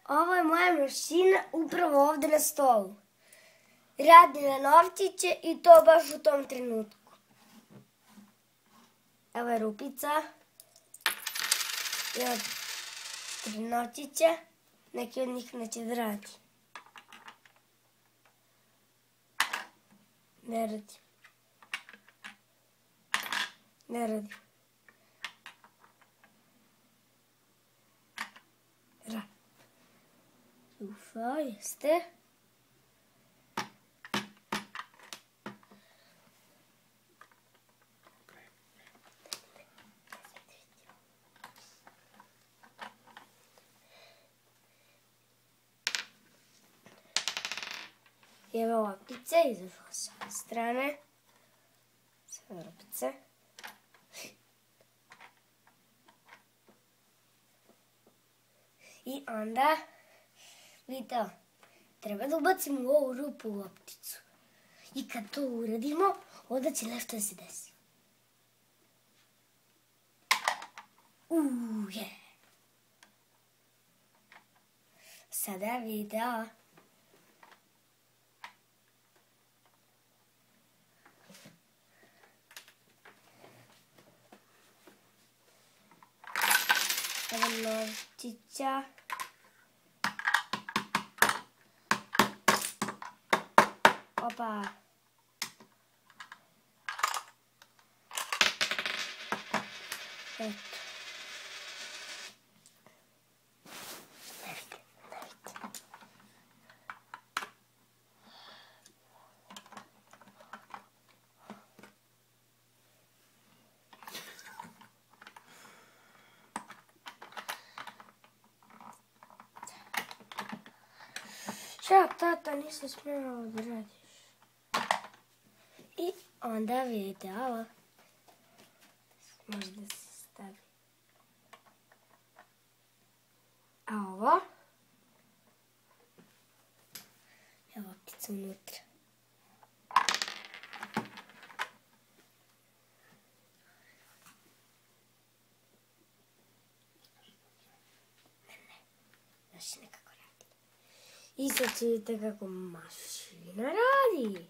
Ovo je moja mašina upravo ovdje na stolu. Radi na novčiće i to baš u tom trenutku. Evo je rupica. Ima 3 novčića. Neki od njih neće da radi. Ne radi. Ne radi. Radi. Ufa, jeste. I evo loptice, izašla s ove strane. Sve rupice. I onda, vidite, treba da ubacimo u ovu rupu lopticu. I kad to uradimo, onda će nešto da se desi. Je. Sada video. Evo novčića. Opa. Eto. Šta, tata, nisam smjela da radiš. I onda vidite ovo. Može da se stavi. A ovo? Evo loptica unutra. Ne. Još nekako radi. I sad vidite kako mašina radi.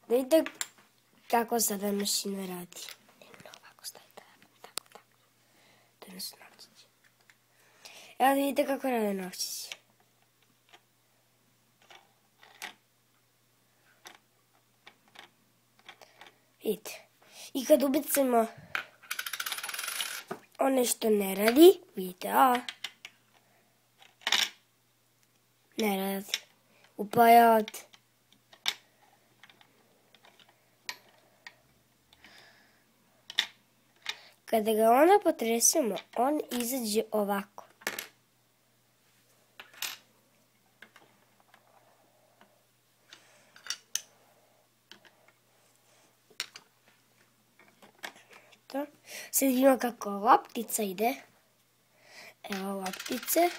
Da vidite kako sada mašina radi. Ovako stoji tako. To su novčići. Evo da vidite kako rade novčići. Vidite. I kad ubacimo ono što ne radi, vidite, ne radi. Upao ovdje. Kada ga onda potresemo, on izađe ovako. To. Sad vidimo kako loptica ide. Evo loptice.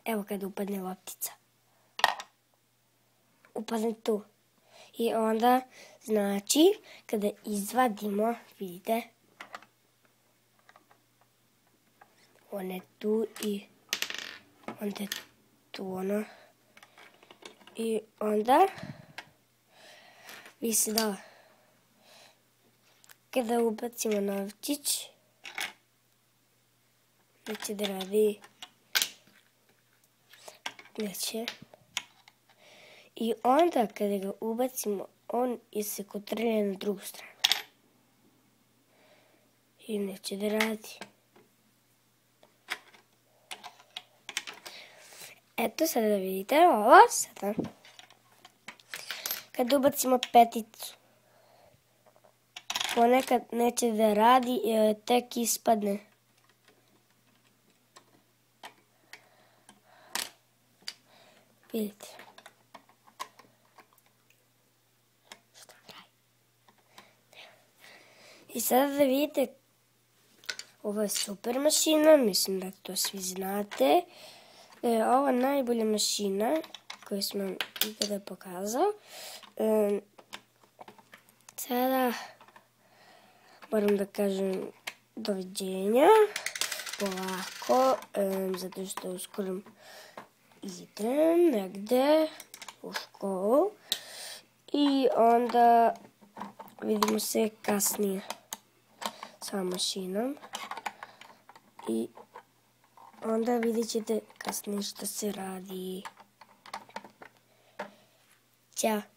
Evo kada upadne loptica. Upadne tu. I onda, znači, kada izvadimo, vidite, on je tu i onda je tu ono. I onda, vi se da, kada ubacimo novčić, neće da radi, neće. I onda kada ga ubacimo, on se kotrlja na drugu stranu. I neće da radi. Eto sada da vidite ovo sada. Kada ubacimo peticu, ponekad neće da radi, tek ispadne. Vidite. Šta I sada da vidite, ovo je super mašina, mislim da to svi znate. Ovo je najbolja mašina koju sam vam ikada pokazao. Sada moram da kažem doviđenja, polako, zato što uskoro idem negde u školu i onda vidimo se kasnije sa mašinom i onda vidjet ćete kasnije što se radi. Ćao!